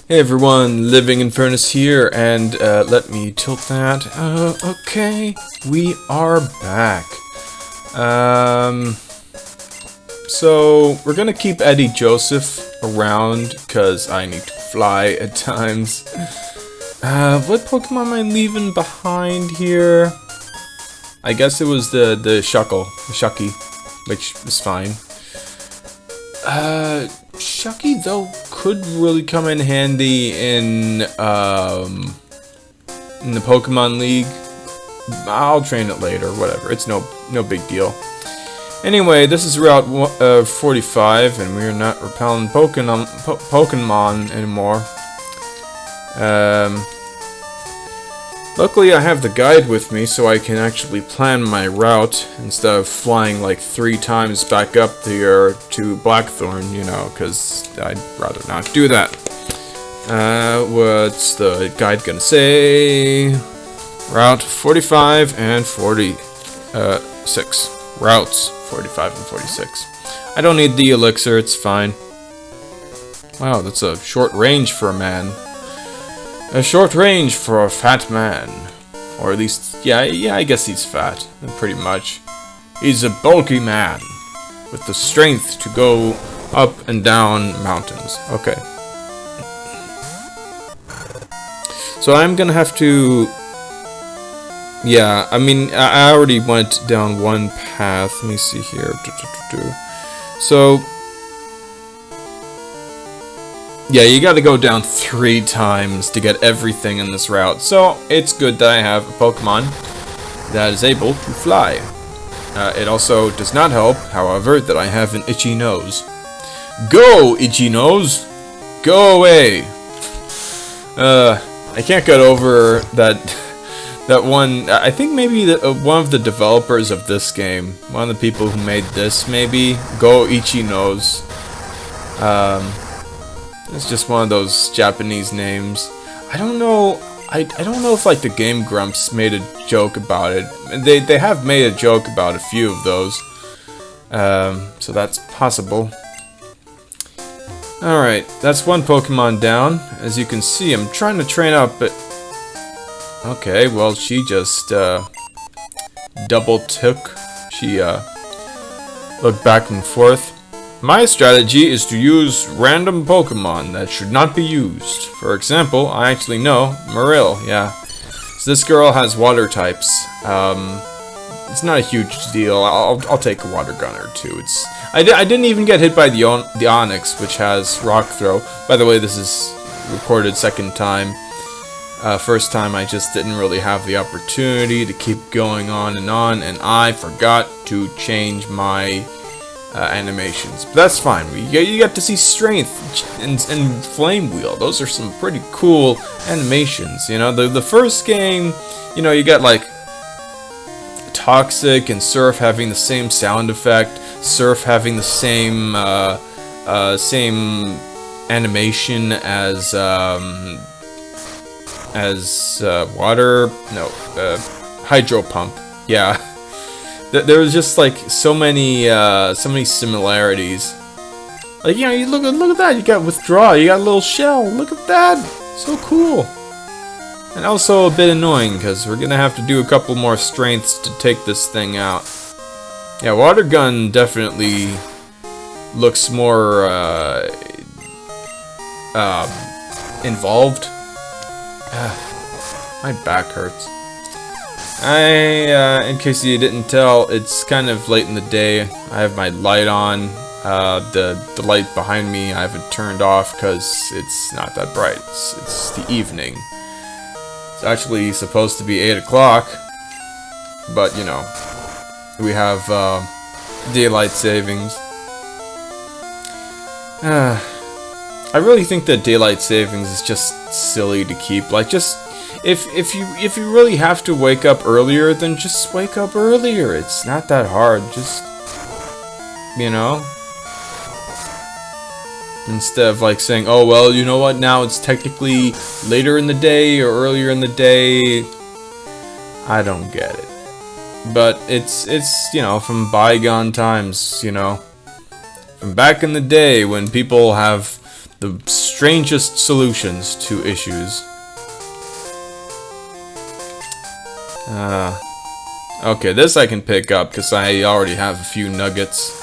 Hey everyone, Living in Furnace here, and let me tilt that. Okay, we are back. So we're gonna keep Eddie Joseph around because I need to fly at times. What Pokemon am I leaving behind here? I guess it was the Shucky, which is fine. Shucky though could really come in handy in the Pokemon League. I'll train it later, whatever. It's no big deal. Anyway, this is Route 45, and we are not repelling Pokemon anymore. Luckily, I have the guide with me, so I can actually plan my route instead of flying like 3 times back up here to Blackthorn, you know, because I'd rather not do that. What's the guide gonna say? Route 45 and 46. Routes 45 and 46. I don't need the elixir, it's fine. Wow, that's a short range for a man. A short range for a fat man. Or at least, yeah, I guess he's fat, pretty much. He's a bulky man with the strength to go up and down mountains. Okay. So I'm gonna have to... Yeah, I mean, I already went down one path. Let me see here. So... yeah, you gotta go down 3 times to get everything in this route. So, it's good that I have a Pokemon that is able to fly. It also does not help, however, that I have an itchy nose. Go, itchy nose! Go away! I can't get over that one... I think maybe one of the developers of this game, one of the people who made this, maybe, Go Ichi Nose. It's just one of those Japanese names. I don't know. I don't know if like the Game Grumps made a joke about it. They have made a joke about a few of those. So that's possible. All right, that's one Pokemon down. As you can see, I'm trying to train up, but okay. Well, she just double took. She looked back and forth. My strategy is to use random Pokemon that should not be used. For example, I actually know MARILL, yeah. So this girl has water types. It's not a huge deal. I'll take a water gun or two. I didn't even get hit by the Onix, which has Rock Throw. By the way, this is recorded second time. First time I just didn't really have the opportunity to keep going on, and I forgot to change my animations, but that's fine. You get to see Strength and Flame Wheel. Those are some pretty cool animations. You know, the first game, you know, you got like Toxic and Surf having the same sound effect, Surf having the same animation as water. No, Hydro Pump. Yeah. There was just like so many similarities. Like, you know, you look at that. You got Withdraw. You got a little shell. Look at that. So cool. And also a bit annoying because we're gonna have to do a couple more strengths to take this thing out. Yeah, Water Gun definitely looks more involved. My back hurts. In case you didn't tell, it's kind of late in the day. I have my light on. The light behind me I have it turned off because it's not that bright. It's the evening. It's actually supposed to be 8 o'clock, but you know, we have daylight savings. I really think that daylight savings is just silly to keep. Like, just if you really have to wake up earlier, then just wake up earlier. It's not that hard. Just, you know, instead of like saying, oh well, you know what, now it's technically later in the day or earlier in the day. I don't get it. But it's you know, from bygone times, you know, from back in the day when people have the strangest solutions to issues. Okay, this I can pick up because I already have a few nuggets.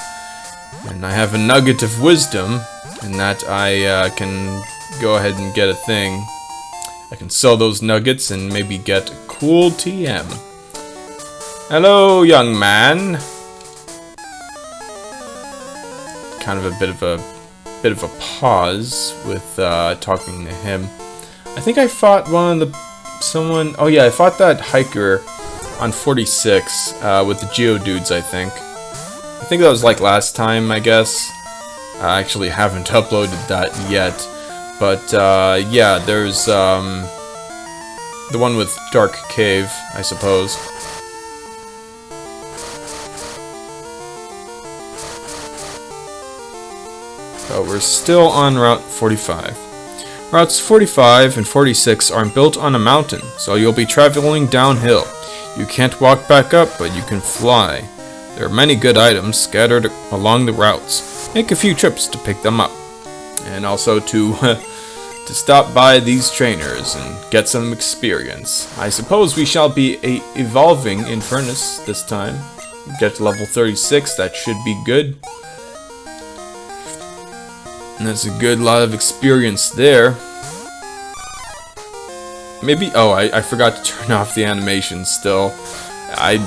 And I have a nugget of wisdom, and that I can go ahead and get a thing. I can sell those nuggets and maybe get a cool TM. Hello, young man. Kind of a bit of a pause with talking to him. I think I fought someone. Oh yeah, I fought that hiker on 46 with the Geodudes. I think that was like last time. I guess I actually haven't uploaded that yet, but yeah, there's the one with Dark Cave, I suppose. So we're still on Route 45. Routes 45 and 46 are built on a mountain, so you'll be traveling downhill. You can't walk back up, but you can fly. There are many good items scattered along the routes. Make a few trips to pick them up. And also to stop by these trainers and get some experience. I suppose we shall be evolving in Furnace this time. Get to level 36, that should be good. And that's a good lot of experience there. Maybe, oh, I forgot to turn off the animations still. I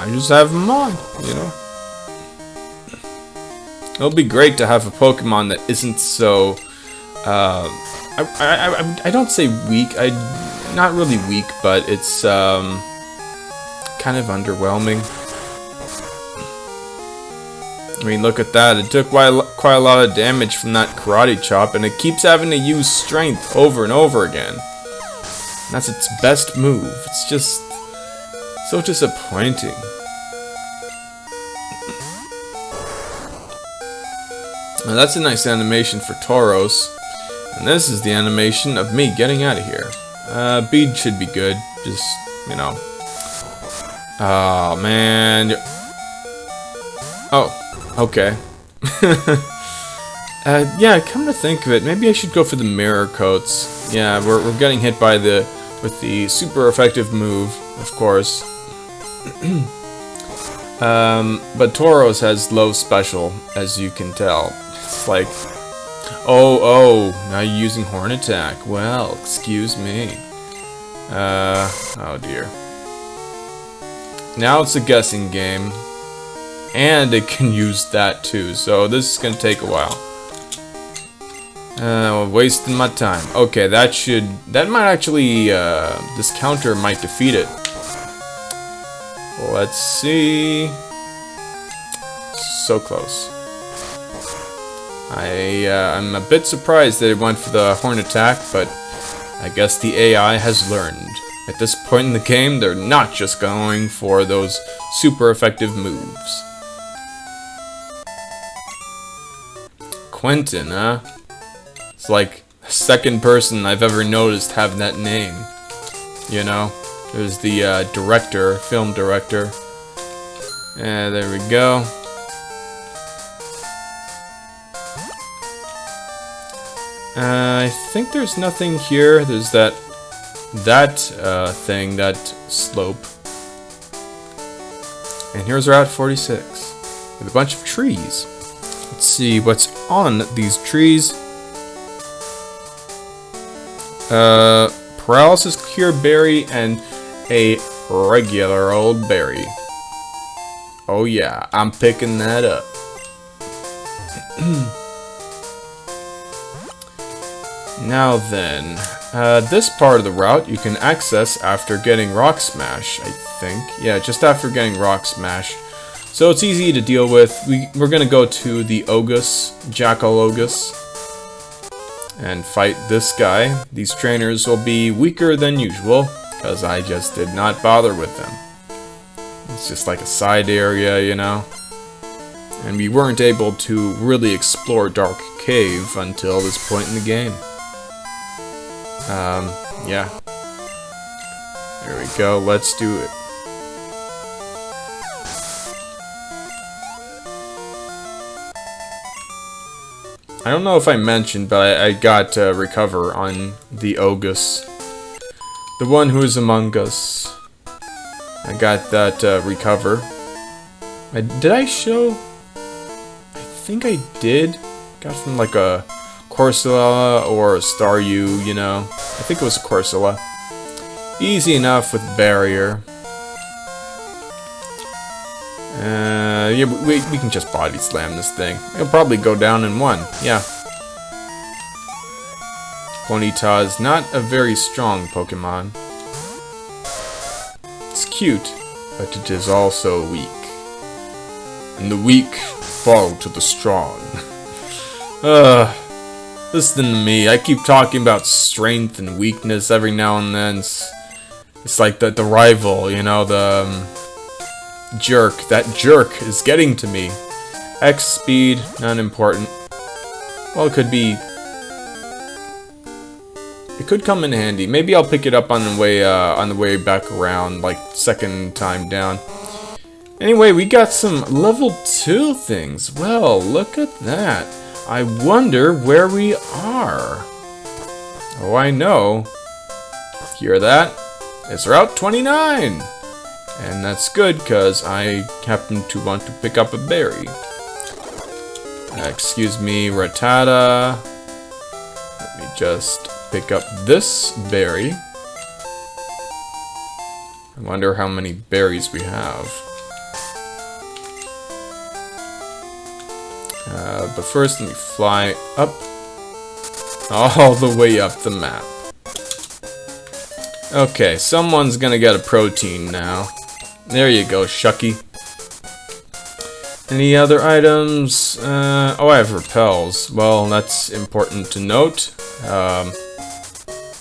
just have them on, you know. It'll be great to have a Pokemon that isn't so, I don't say weak, not really weak, but it's, kind of underwhelming. I mean, look at that. It took quite a lot of damage from that karate chop, and it keeps having to use strength over and over again. And that's its best move. It's just so disappointing. Now, that's a nice animation for Tauros. And this is the animation of me getting out of here. Bead should be good. Just, you know. Oh, man. Oh. Okay. Yeah, come to think of it, maybe I should go for the mirror coats. Yeah, we're getting hit by with the super effective move, of course. But Tauros has low special, as you can tell. It's like, oh, now you're using horn attack. Well, excuse me. Oh dear. Now it's a guessing game. And it can use that too, so this is gonna take a while. Wasting my time. Okay, that might actually, this counter might defeat it. Let's see. So close. I'm a bit surprised that it went for the horn attack, but I guess the AI has learned. At this point in the game, they're not just going for those super effective moves. Quentin, huh? It's like the second person I've ever noticed have that name. You know? There's the director, film director. Yeah, there we go. I think there's nothing here. There's that thing, that slope. And here's Route 46 with a bunch of trees. Let's see what's on these trees. Paralysis cure berry and a regular old berry. Oh yeah, I'm picking that up. Now then, this part of the route you can access after getting Rock Smash, I think. Yeah, just after getting Rock Smash. So it's easy to deal with. We're gonna go to the Ogus, Jackal Ogus, and fight this guy. These trainers will be weaker than usual, because I just did not bother with them. It's just like a side area, you know? And we weren't able to really explore Dark Cave until this point in the game. Yeah. There we go, let's do it. I don't know if I mentioned, but I got Recover on the Ogus. The one who is among us. I got that Recover. Did I show? I think I did. Got from like a Corsola or a Staryu, you know. I think it was a Corsola. Easy enough with Barrier. Yeah, we can just body slam this thing. It'll probably go down in one. Yeah. PONYTA is not a very strong Pokemon. It's cute, but it is also weak. And the weak fall to the strong. Listen to me. I keep talking about strength and weakness every now and then. It's like the rival, you know, the jerk. That jerk is getting to me. X speed, not important. Well, it could be. It could come in handy. Maybe I'll pick it up on the way back around, like second time down. Anyway, we got some level 2 things. Well, look at that. I wonder where we are. Oh, I know. Hear that? It's Route 29. And that's good, because I happen to want to pick up a berry. Excuse me, Rattata. Let me just pick up this berry. I wonder how many berries we have. But first, let me fly up. All the way up the map. Okay, someone's gonna get a protein now. There you go, Shucky. Any other items? Oh, I have repels. Well, that's important to note.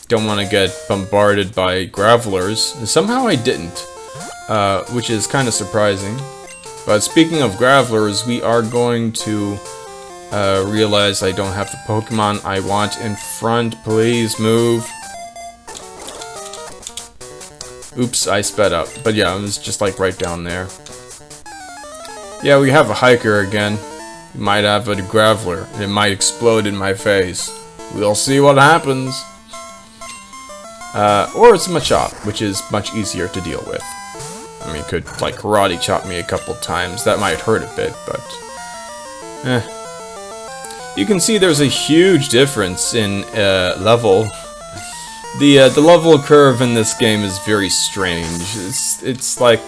Don't want to get bombarded by gravelers. Somehow I didn't, which is kind of surprising. But speaking of gravelers, we are going to realize I don't have the Pokemon I want in front. Please move. Oops, I sped up. But yeah, it was just like right down there. Yeah, we have a hiker again. We might have a graveler, and it might explode in my face. We'll see what happens. Or it's a Machop, which is much easier to deal with. I mean, it could like karate chop me a couple times. That might hurt a bit, but you can see there's a huge difference in level. The level curve in this game is very strange. It's like,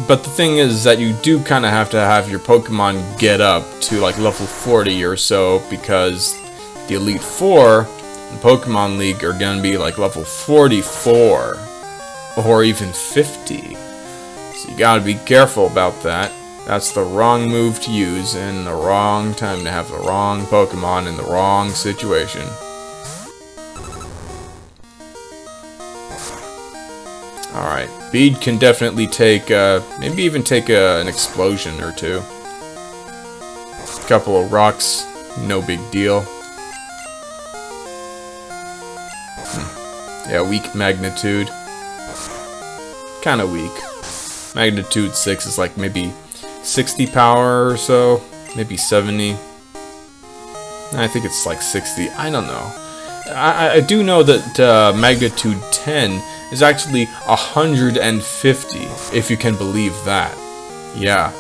but the thing is that you do kind of have to have your Pokemon get up to like level 40 or so, because the Elite Four in Pokemon League are gonna be like level 44 or even 50. So you gotta be careful about that. That's the wrong move to use in the wrong time to have the wrong Pokemon in the wrong situation. Alright, Bead can definitely take, maybe even take an explosion or two. A couple of rocks, no big deal. Yeah, weak magnitude. Kinda weak. Magnitude 6 is like maybe 60 power or so, maybe 70. I think it's like 60, I don't know. I do know that magnitude 10 is actually 150, if you can believe that. Yeah,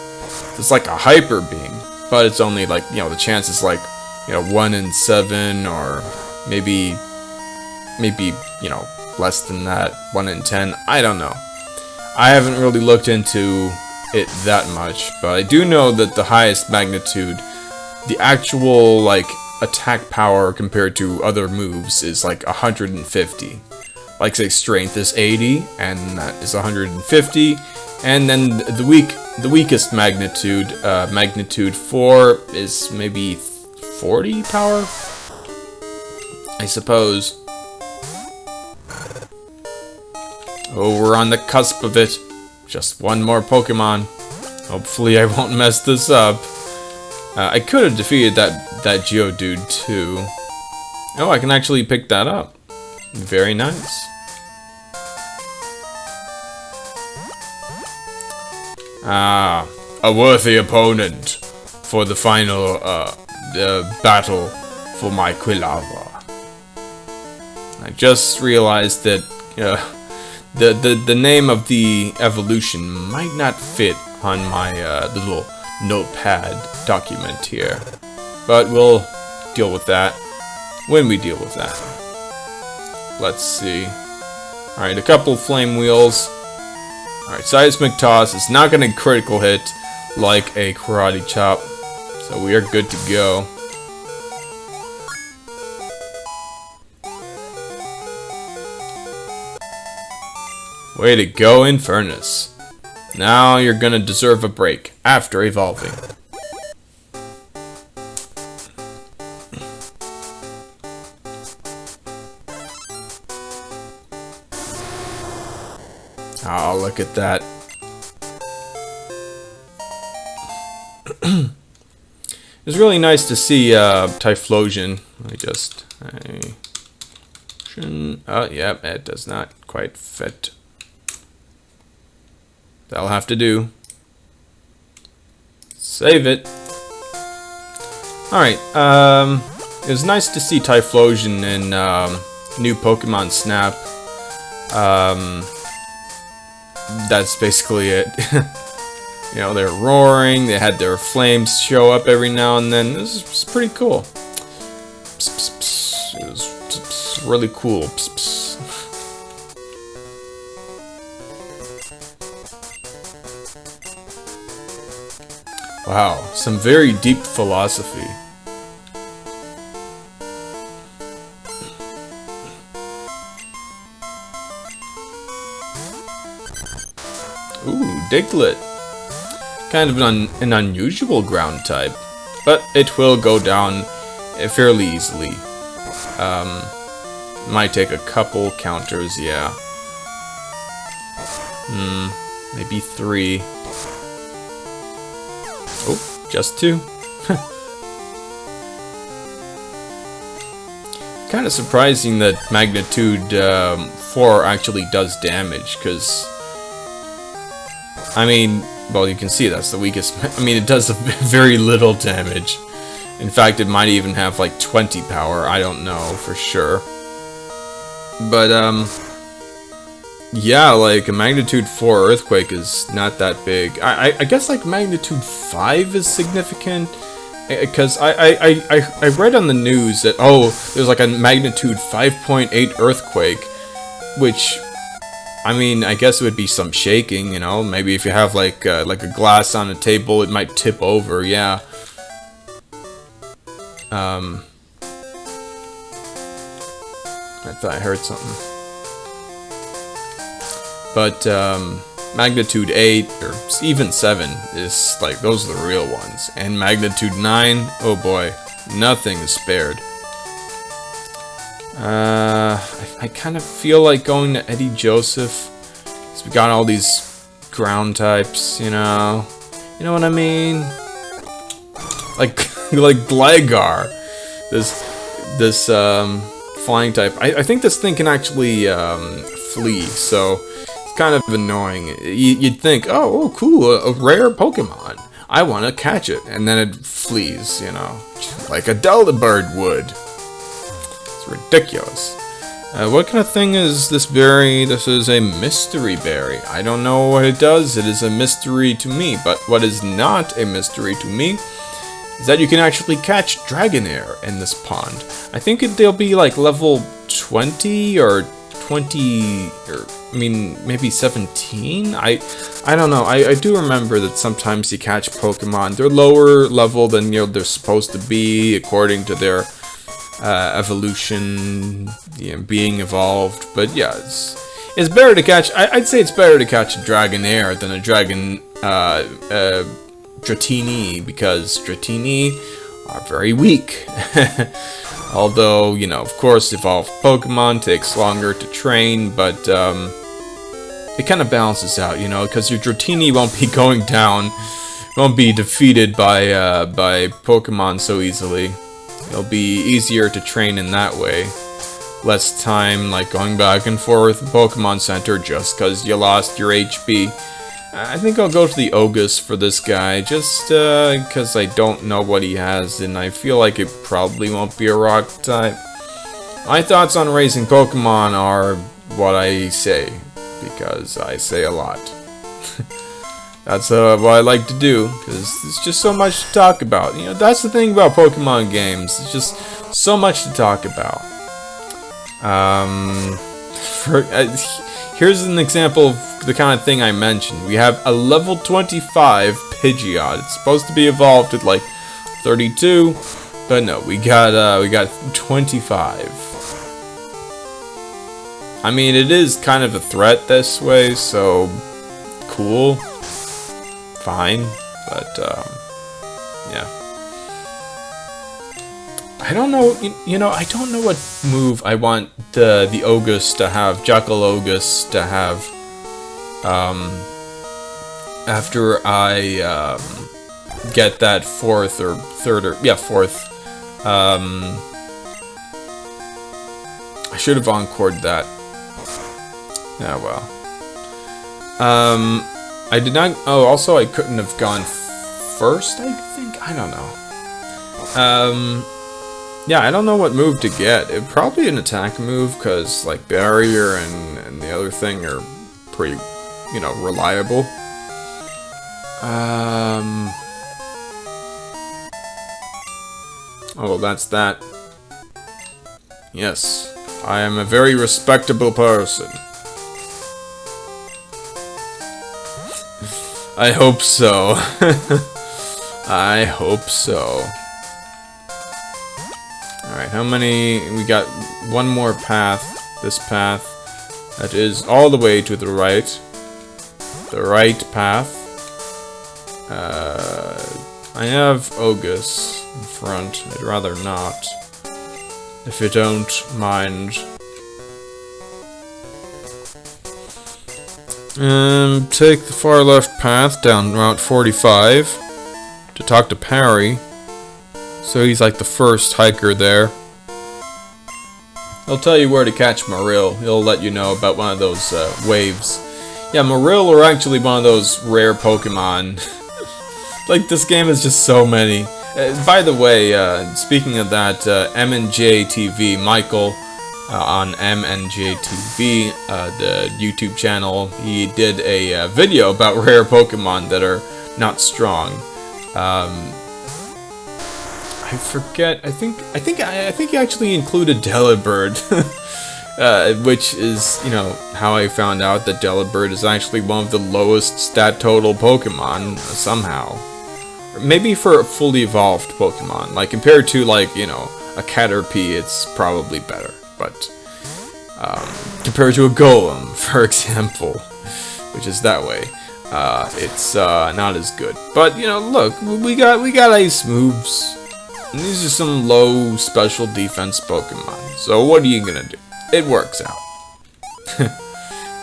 it's like a hyper beam, but it's only like, you know, the chance is like, you know, 1 in 7, or maybe, you know, less than that, 1 in 10, I don't know. I haven't really looked into it that much, but I do know that the highest magnitude, the actual, like, attack power compared to other moves is like 150. Like, say, strength is 80, and that is 150, and then the weakest magnitude, magnitude 4, is maybe 40 power, I suppose. Oh, we're on the cusp of it. Just one more Pokemon. Hopefully I won't mess this up. I could have defeated that Geodude too. Oh, I can actually pick that up. Very nice. Ah, a worthy opponent for the final battle for my Quilava. I just realized that the name of the evolution might not fit on my little notepad document here, but we'll deal with that when we deal with that. Let's see. Alright, a couple flame wheels. Alright, seismic toss is not going to critical hit like a karate chop, so we are good to go. Way to go, Infernus. Now you're gonna deserve a break after evolving. Oh, look at that. It's really nice to see Typhlosion. Let me just... oh, yeah, it does not quite fit. That'll have to do. Save it. Alright, it was nice to see Typhlosion in new Pokemon Snap. That's basically it. You know, they're roaring, they had their flames show up every now and then. This is pretty cool. Pss, pss, pss. It was pss, really cool. Pss, pss. Wow, some very deep philosophy. Ooh, Diglett. Kind of an unusual ground type, but it will go down fairly easily. Might take a couple counters, yeah. Maybe 3. Oh, just 2. Kind of surprising that magnitude 4 actually does damage, because I mean, well, you can see that's the weakest. I mean, it does very little damage. In fact, it might even have like 20 power. I don't know for sure. But yeah, like a magnitude 4 earthquake is not that big. I guess like magnitude 5 is significant, because I read on the news that, oh, there's like a magnitude 5.8 earthquake, which, I mean, I guess it would be some shaking, you know. Maybe if you have like a glass on a table, it might tip over. Yeah. I thought I heard something. But magnitude 8 or even 7 is like, those are the real ones. And magnitude 9, oh boy, nothing is spared. I kind of feel like going to Eddie Joseph, because we got all these ground types, you know what I mean? Like Gligar, this flying type. I think this thing can actually flee, so it's kind of annoying. You'd think, oh cool, a rare Pokemon, I want to catch it, and then it flees, you know, like a Delibird would. It's ridiculous. What kind of thing is this berry? This is a mystery berry. I don't know what it does. It is a mystery to me. But what is not a mystery to me is that you can actually catch Dragonair in this pond. I think they'll be like level 20 or 20, or I mean maybe 17. I don't know. I do remember that sometimes you catch Pokemon. They're lower level than they're supposed to be according to their evolution, being evolved. But yeah, it's better to catch. I'd say it's better to catch a Dragonair than a Dratini, because Dratini are very weak. Although, of course, evolved Pokemon takes longer to train, but it kind of balances out, because your Dratini won't be going down, won't be defeated by Pokemon so easily. It'll be easier to train in that way. Less time, like, going back and forth to Pokemon Center just because you lost your HP. I think I'll go to the Ogus for this guy, just because I don't know what he has, and I feel like it probably won't be a rock type. My thoughts on raising Pokemon are what I say, because I say a lot. That's what I like to do, because there's just so much to talk about. You know, that's the thing about Pokemon games. It's just so much to talk about. Here's an example of the kind of thing I mentioned. We have a level 25 Pidgeot. It's supposed to be evolved at like 32, but no, we got 25. I mean, it is kind of a threat this way, so cool, fine, but yeah. I don't know, you know, I don't know what move I want the Ogus to have, Jackal Ogus to have, after I, get that fourth, I should have encored that. Yeah, well. I did not, oh, also I couldn't have gone first, I think, I don't know. Yeah, I don't know what move to get. Probably an attack move, because, like, Barrier and the other thing are pretty, you know, reliable. Oh, well, that's that. Yes, I am a very respectable person. I hope so. I hope so. Alright, how many? We got one more path. This path. That is all the way to the right. The right path. I have Ogus in front. I'd rather not. If you don't mind. Take the far left path down Route 45 to talk to Parry. So he's like the first hiker there. He'll tell you where to catch MARILL. He'll let you know about one of those waves. Yeah, MARILL are actually one of those rare Pokemon. Like, this game is just so many. By the way, speaking of that, M&J TV, Michael, on M&J TV, the YouTube channel, he did a video about rare Pokemon that are not strong. I forget. I think he actually included Delibird, which is, you know, how I found out that Delibird is actually one of the lowest stat total Pokemon somehow. Maybe for a fully evolved Pokemon, like compared to, like, you know, a Caterpie, it's probably better. But compared to a Golem, for example, which is that way, it's not as good. But, you know, look, we got ice moves. And these are some low special defense Pokemon. So what are you gonna do? It works out.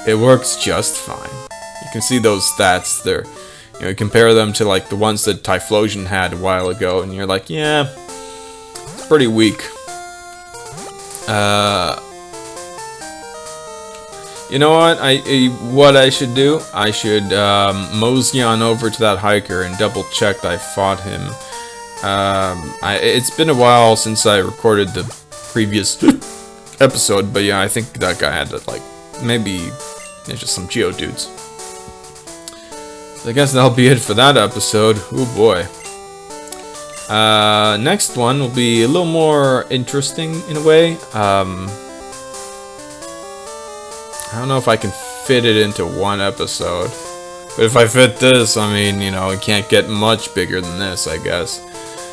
It works just fine. You can see those stats there. You know, you compare them to like the ones that Typhlosion had a while ago, and you're like, yeah, it's pretty weak. You know what? What I should do? I should mosey on over to that hiker and double check that I fought him. It's been a while since I recorded the previous episode, but yeah, I think that guy had to, like, maybe just some Geodudes. So I guess that'll be it for that episode. Oh boy. Next one will be a little more interesting in a way. I don't know if I can fit it into one episode, but if I fit this, I mean, you know, it can't get much bigger than this, I guess.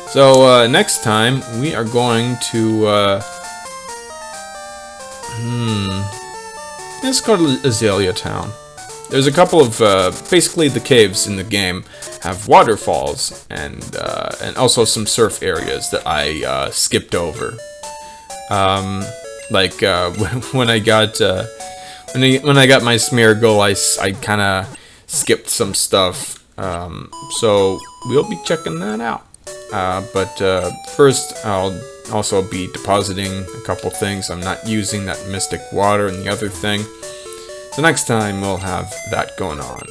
So, next time, we are going to, let's go to Azalea Town. There's a couple of, basically the caves in the game have waterfalls, and also some surf areas that I, skipped over. Like, when I got my Smeargle, I kinda skipped some stuff, so we'll be checking that out. But first, I'll also be depositing a couple things. I'm not using that Mystic Water and the other thing. So next time, we'll have that going on.